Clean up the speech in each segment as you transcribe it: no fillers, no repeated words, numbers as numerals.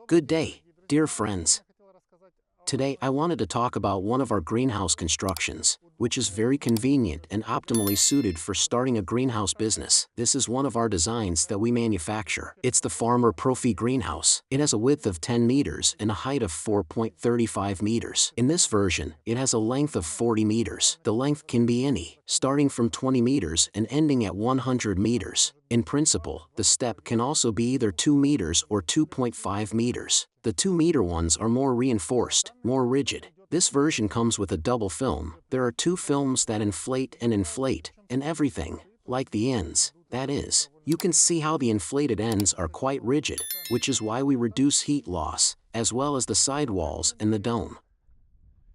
Good day, dear friends. Today I wanted to talk about one of our greenhouse constructions, which is very convenient and optimally suited for starting a greenhouse business. This is one of our designs that we manufacture. It's the Farmer Profi greenhouse. It has a width of 10 meters and a height of 4.35 meters. In this version, it has a length of 40 meters. The length can be any, starting from 20 meters and ending at 100 meters. In principle, the step can also be either 2 meters or 2.5 meters. The 2-meter ones are more reinforced, more rigid. This version comes with a double film. There are two films that inflate, and everything, like the ends, that is. You can see how the inflated ends are quite rigid, which is why we reduce heat loss, as well as the sidewalls and the dome.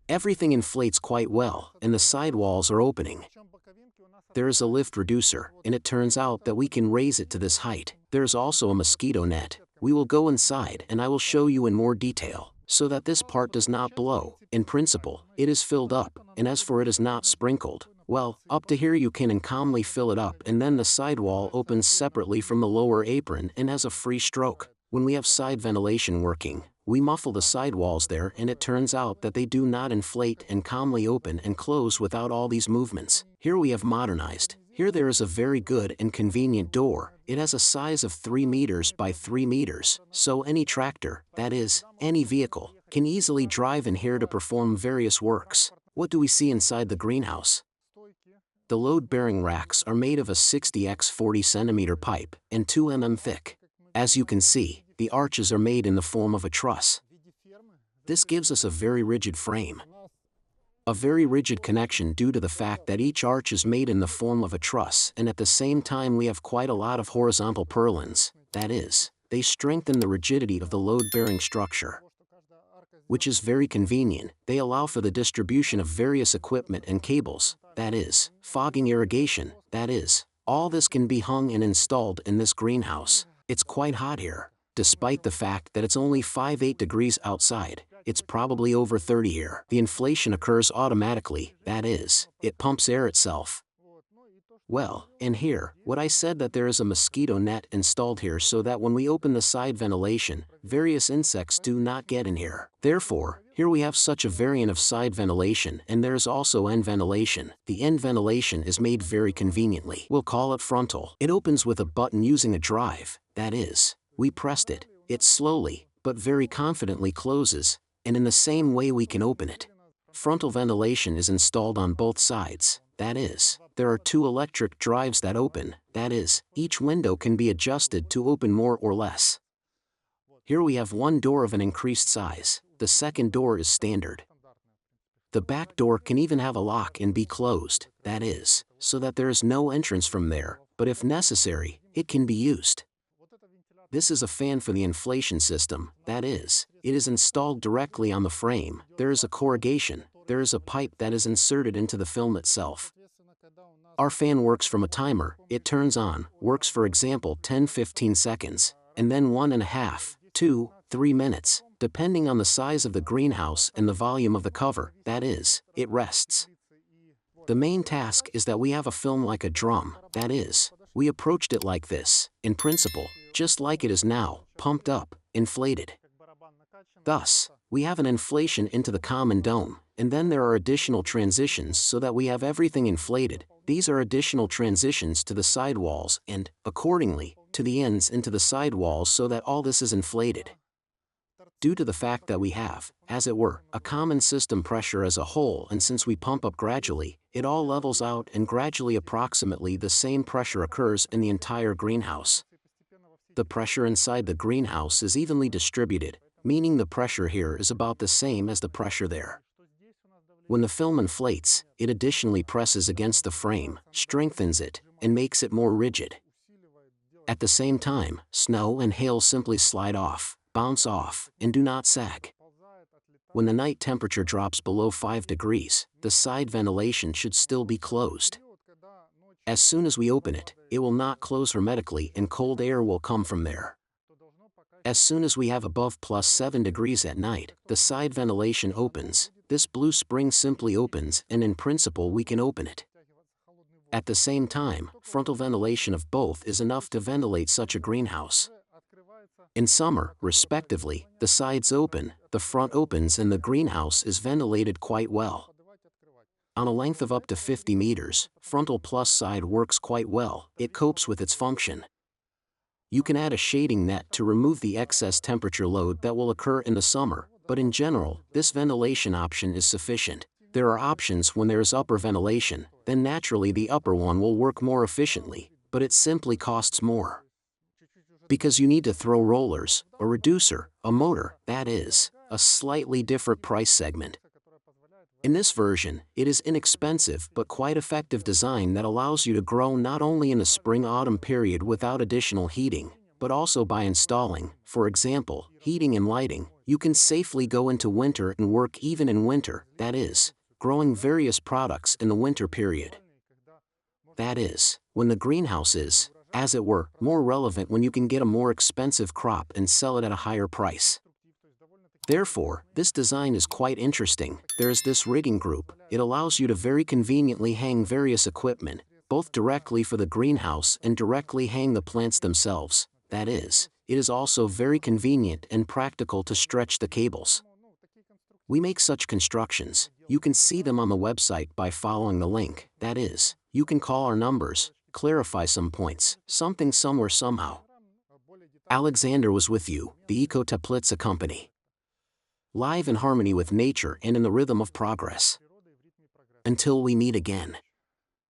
Everything inflates quite well, and the sidewalls are opening. There is a lift reducer, and it turns out that we can raise it to this height. There's also a mosquito net. We will go inside and I will show you in more detail, so that this part does not blow. In principle, it is filled up, and as for it is not sprinkled, well, up to here you can calmly fill it up, and then the sidewall opens separately from the lower apron and has a free stroke. When we have side ventilation working, we muffle the sidewalls there, and it turns out that they do not inflate and calmly open and close without all these movements. Here we have modernized. Here there is a very good and convenient door. It has a size of 3 meters by 3 meters, so any tractor, that is, any vehicle, can easily drive in here to perform various works. What do we see inside the greenhouse? The load-bearing racks are made of a 60 x 40 centimeter pipe and 2 mm thick. As you can see, the arches are made in the form of a truss. This gives us a very rigid frame. A very rigid connection due to the fact that each arch is made in the form of a truss, and at the same time we have quite a lot of horizontal purlins, that is, they strengthen the rigidity of the load-bearing structure, which is very convenient. They allow for the distribution of various equipment and cables, that is, fogging irrigation, that is, all this can be hung and installed in this greenhouse. It's quite hot here. Despite the fact that it's only 5-8 degrees outside, it's probably over 30 here. The inflation occurs automatically, that is, it pumps air itself. Well, and here, what I said that there is a mosquito net installed here so that when we open the side ventilation, various insects do not get in here. Therefore, here we have such a variant of side ventilation, and there is also end ventilation. The end ventilation is made very conveniently. We'll call it frontal. It opens with a button using a drive, that is, we pressed it, it slowly, but very confidently closes, and in the same way we can open it. Frontal ventilation is installed on both sides, that is, there are 2 electric drives that open, that is, each window can be adjusted to open more or less. Here we have one door of an increased size, the second door is standard. The back door can even have a lock and be closed, that is, so that there is no entrance from there, but if necessary, it can be used. This is a fan for the inflation system, that is, it is installed directly on the frame. There is a corrugation, there is a pipe that is inserted into the film itself. Our fan works from a timer, it turns on, works for example 10-15 seconds, and then 1.5, 2, 3 minutes, depending on the size of the greenhouse and the volume of the cover, that is, it rests. The main task is that we have a film like a drum, that is, we approached it like this, in principle, just like it is now, pumped up, inflated. Thus, we have an inflation into the common dome, and then there are additional transitions so that we have everything inflated. These are additional transitions to the sidewalls and, accordingly, to the ends into the sidewalls so that all this is inflated. Due to the fact that we have, as it were, a common system pressure as a whole, and since we pump up gradually, it all levels out and gradually approximately the same pressure occurs in the entire greenhouse. The pressure inside the greenhouse is evenly distributed, meaning the pressure here is about the same as the pressure there. When the film inflates, it additionally presses against the frame, strengthens it, and makes it more rigid. At the same time, snow and hail simply slide off, bounce off, and do not sag. When the night temperature drops below 5 degrees, the side ventilation should still be closed. As soon as we open it, it will not close hermetically and cold air will come from there. As soon as we have above +7 degrees at night, the side ventilation opens, this blue spring simply opens, and in principle we can open it. At the same time, frontal ventilation of both is enough to ventilate such a greenhouse. In summer, respectively, the sides open, the front opens and the greenhouse is ventilated quite well. On a length of up to 50 meters, frontal plus side works quite well, it copes with its function. You can add a shading net to remove the excess temperature load that will occur in the summer, but in general, this ventilation option is sufficient. There are options when there is upper ventilation, then naturally the upper one will work more efficiently, but it simply costs more. Because you need to throw rollers, a reducer, a motor, that is, a slightly different price segment. In this version, it is inexpensive but quite effective design that allows you to grow not only in the spring-autumn period without additional heating, but also by installing, for example, heating and lighting. You can safely go into winter and work even in winter, that is, growing various products in the winter period. That is, when the greenhouse is, as it were, more relevant when you can get a more expensive crop and sell it at a higher price. Therefore, this design is quite interesting. There is this rigging group. It allows you to very conveniently hang various equipment, both directly for the greenhouse and directly hang the plants themselves. That is, it is also very convenient and practical to stretch the cables. We make such constructions. You can see them on the website by following the link. That is, you can call our numbers, clarify some points, something somewhere somehow. Alexander was with you, the Teplitca company. Live in harmony with nature and in the rhythm of progress. Until we meet again.